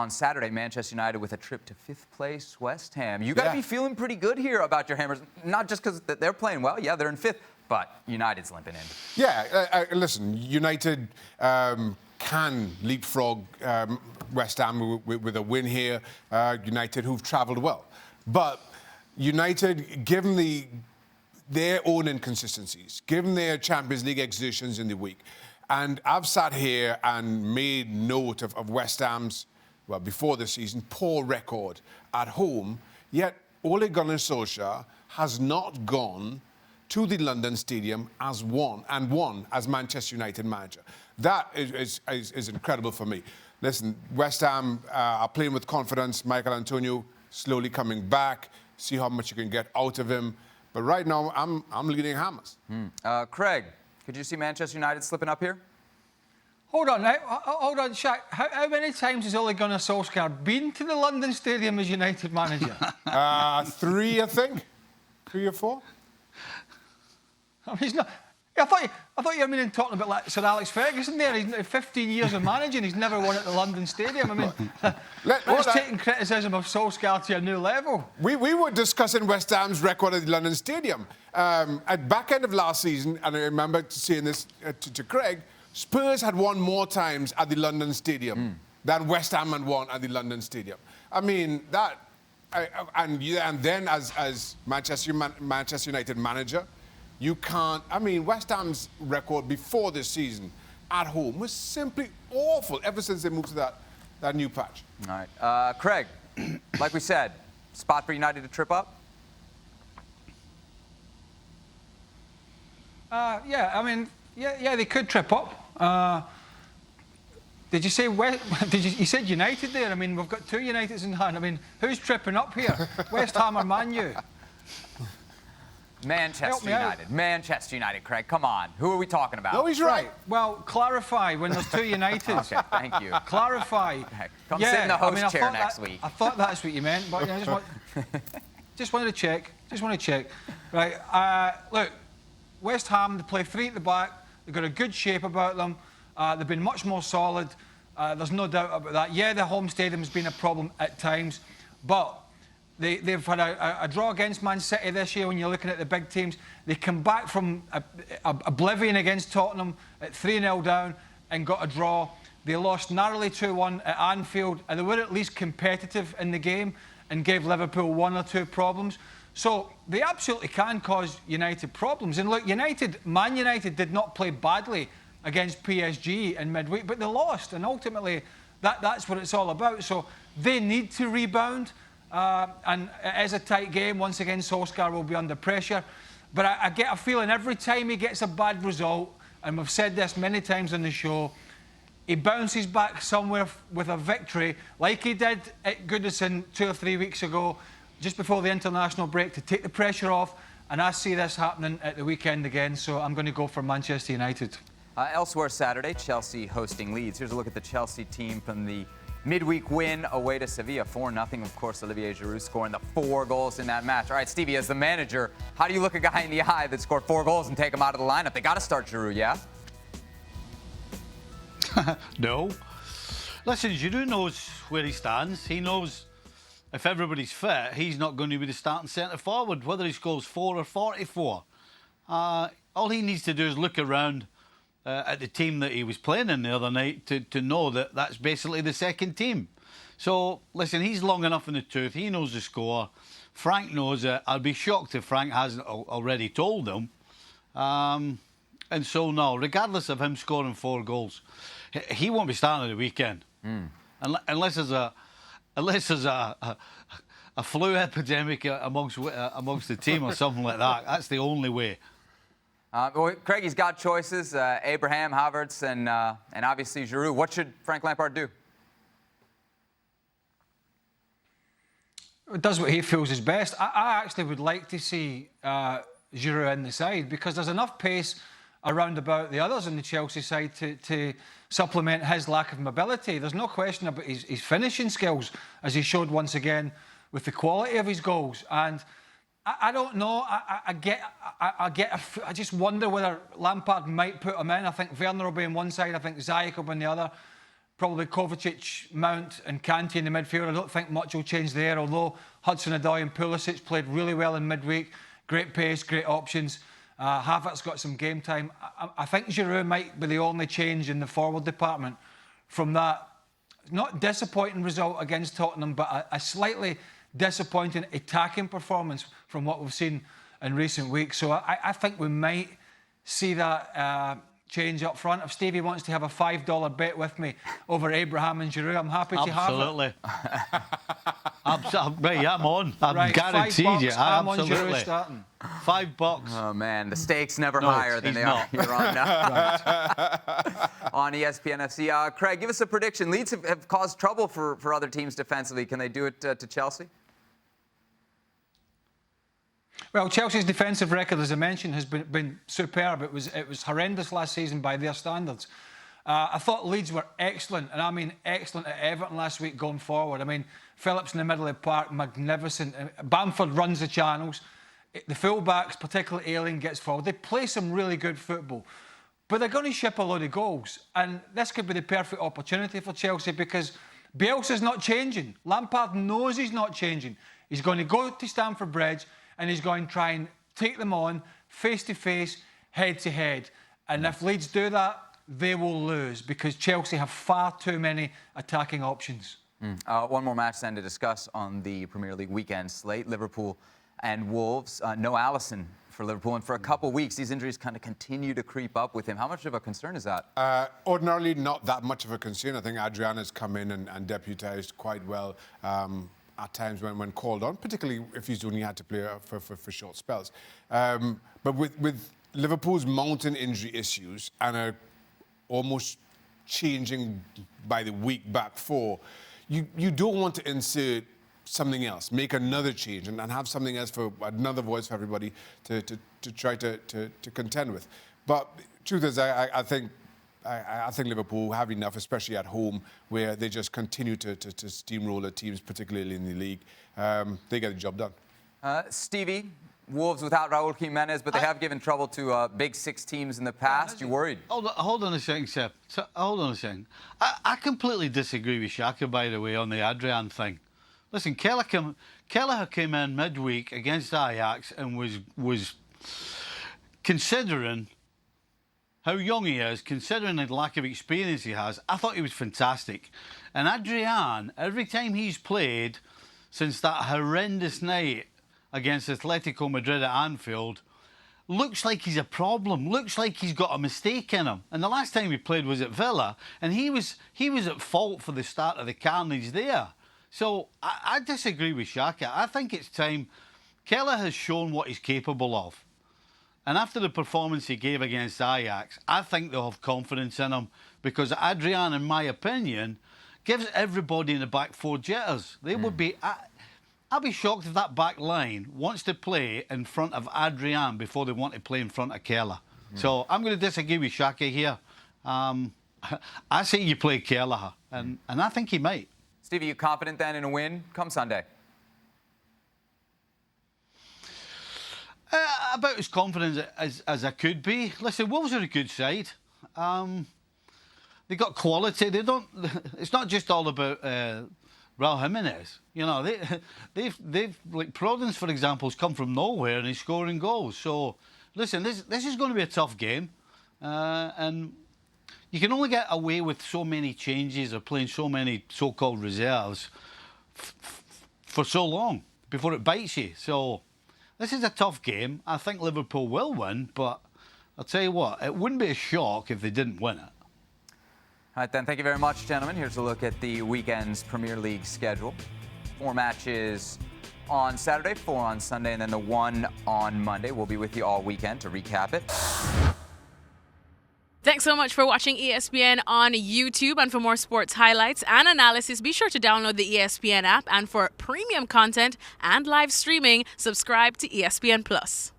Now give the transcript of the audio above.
On Saturday, Manchester United with a trip to 5th place West Ham. You got to be feeling pretty good here about your Hammers, not just because they're playing well. Yeah, they're in 5th, but United's limping in. Yeah, listen, United can leapfrog West Ham with a win here. United, who've travelled well. But United, given their own inconsistencies, given their Champions League exertions in the week, and I've sat here and made note of West Ham's, well, before the season, poor record at home, yet Ole Gunnar Solskjaer has not gone to the London Stadium as won as Manchester United manager. That is incredible for me. Listen, West Ham are playing with confidence. Michael Antonio slowly coming back. See how much you can get out of him. But right now, I'm leading Hammers. Craig, could you see Manchester United slipping up here? Hold on now. Hold on, Shaq. How many times has Ole Gunnar Solskjaer been to the London Stadium as United manager? 3, I think. 3 or 4. I mean, he's not. I thought you were talking about like Sir Alex Ferguson there. He's 15 years of managing. He's never won at the London Stadium. I mean, that's taking criticism of Solskjaer to a new level. We were discussing West Ham's record at the London Stadium. At back end of last season, and I remember saying this to Craig, Spurs had won more times at the London Stadium than West Ham had won at the London Stadium. I mean, and then as Manchester United manager, you can't. I mean, West Ham's record before this season at home was simply awful ever since they moved to that new patch. All right. Craig, like we said, spot for United to trip up? Yeah, I mean, yeah, they could trip up. Did you say you said United there? I mean, we've got 2 Uniteds in hand. I mean, who's tripping up here? West Ham or Man U? Manchester United. Manchester United, Craig. Come on. Who are we talking about? No, he's right. Well, clarify when there's 2 Uniteds. Okay, thank you. Clarify. Come sit in the host chair next week. I thought that's what you meant, but I just wanted to check. Right. Look, West Ham, they play 3 at the back. They've got a good shape about them. They've been much more solid. There's no doubt about that. Yeah, the home stadium's been a problem at times, but they've had a draw against Man City this year when you're looking at the big teams. They come back from oblivion against Tottenham at 3-0 down and got a draw. They lost narrowly 2-1 at Anfield, and they were at least competitive in the game and gave Liverpool 1 or 2 problems. So they absolutely can cause United problems. And look, Man United did not play badly against PSG in midweek, but they lost. And ultimately, that's what it's all about. So they need to rebound. And it is a tight game. Once again, Solskjaer will be under pressure. But I get a feeling every time he gets a bad result, and we've said this many times on the show, he bounces back somewhere with a victory, like he did at Goodison 2 or 3 weeks ago, just before the international break, to take the pressure off. And I see this happening at the weekend again, so I'm going to go for Manchester United. Elsewhere Saturday, Chelsea hosting Leeds. Here's a look at the Chelsea team from the midweek win away to Sevilla, 4-0. Of course, Olivier Giroud scoring the 4 goals in that match. All right, Stevie, as the manager, how do you look a guy in the eye that scored 4 goals and take him out of the lineup? They got to start Giroud, yeah? No. Listen, Giroud knows where he stands. He knows if everybody's fit, he's not going to be the starting centre forward, whether he scores 4 or 44. All he needs to do is look around at the team that he was playing in the other night to know that that's basically the second team. So, listen, he's long enough in the tooth. He knows the score. Frank knows it. I'd be shocked if Frank hasn't already told him. And so, no, regardless of him scoring 4 goals, he won't be starting at the weekend. Unless there's a flu epidemic amongst the team or something like that. That's the only way. Well, Craigie's got choices, Abraham, Havertz, and obviously Giroud. What should Frank Lampard do? Does what he feels is best. I actually would like to see Giroud in the side, because there's enough pace around about the others on the Chelsea side to supplement his lack of mobility. There's no question about his finishing skills, as he showed once again with the quality of his goals. And I don't know. I just wonder whether Lampard might put him in. I think Werner will be on one side. I think Ziyech will be on the other. probably Kovacic, Mount and Kanté in the midfield. I don't think much will change there, although Hudson-Odoi and Pulisic played really well in midweek. Great pace, great options. Havertz got some game time. I think Giroud might be the only change in the forward department from that not disappointing result against Tottenham, but a slightly disappointing attacking performance from what we've seen in recent weeks. So I think we might see that change up front. If Stevie wants to have a $5 bet with me over Abraham and Giroud, I'm happy to have it. Absolutely. Right, I'm on. I'm right, guaranteed you. I'm on Absolutely. Giroud starting. $5. Oh, man, the stakes never No, higher than he's they are not. here on on ESPN FC. Craig, give us a prediction. Leeds have caused trouble for other teams defensively. Can they do it to Chelsea? Well, Chelsea's defensive record, as I mentioned, has been superb. It was horrendous last season by their standards. I thought Leeds were excellent, and I mean excellent at Everton last week going forward. I mean, Phillips in the middle of the park, magnificent. Bamford runs the channels. The full-backs, particularly Ayling, gets forward. They play some really good football. But they're going to ship a load of goals. And this could be the perfect opportunity for Chelsea because Bielsa's not changing. Lampard knows he's not changing. He's going to go to Stamford Bridge and he's going to try and take them on face-to-face, head-to-head. And if Leeds do that, they will lose because Chelsea have far too many attacking options. One more match then to discuss on the Premier League weekend slate. Liverpool and Wolves. No Alisson for Liverpool. And for a couple weeks, these injuries kind of continue to creep up with him. How much of a concern is that? Ordinarily, not that much of a concern. I think Adrian has come in and deputised quite well at times when called on, particularly if he's only had to play for short spells. But with Liverpool's mounting injury issues and a almost changing by the week back four, you don't want to insert something else, make another change and have something else for another voice for everybody to try to contend with. But truth is, I think Liverpool have enough, especially at home, where they just continue to steamroll the teams, particularly in the league. They get the job done. Stevie, Wolves without Raul Jimenez, but they have given trouble to Big Six teams in the past. You worried? Hold on a second, Seb. Hold on a second. I completely disagree with Shaka, by the way, on the Adrian thing. Listen, Kelleher came in midweek against Ajax and was considering how young he is, considering the lack of experience he has, I thought he was fantastic. And Adrian, every time he's played since that horrendous night against Atletico Madrid at Anfield, looks like he's a problem, looks like he's got a mistake in him. And the last time he played was at Villa, and he was at fault for the start of the carnage there. So I disagree with Shaka. I think it's time. Kelleher has shown what he's capable of. And after the performance he gave against Ajax, I think they'll have confidence in him because Adrian, in my opinion, gives everybody in the back four jitters. They would be... I'd be shocked if that back line wants to play in front of Adrian before they want to play in front of Kelleher. So I'm going to disagree with Shaka here. I say you play Kelleher, and I think he might. Stevie, you confident then in a win come Sunday? About as confident as I could be. Listen, Wolves are a good side. They got quality. They don't. It's not just all about Raul Jimenez. You know, they've like Providence, for example, has come from nowhere and he's scoring goals. So, listen, this is going to be a tough game, and you can only get away with so many changes or playing so many so-called reserves for so long before it bites you. So, this is a tough game. I think Liverpool will win, but I'll tell you what, it wouldn't be a shock if they didn't win it. All right, then. Thank you very much, gentlemen. Here's a look at the weekend's Premier League schedule. 4 matches on Saturday, 4 on Sunday, and then the 1 on Monday. We'll be with you all weekend to recap it. Thanks so much for watching ESPN on YouTube. And for more sports highlights and analysis, be sure to download the ESPN app. And for premium content and live streaming, subscribe to ESPN Plus.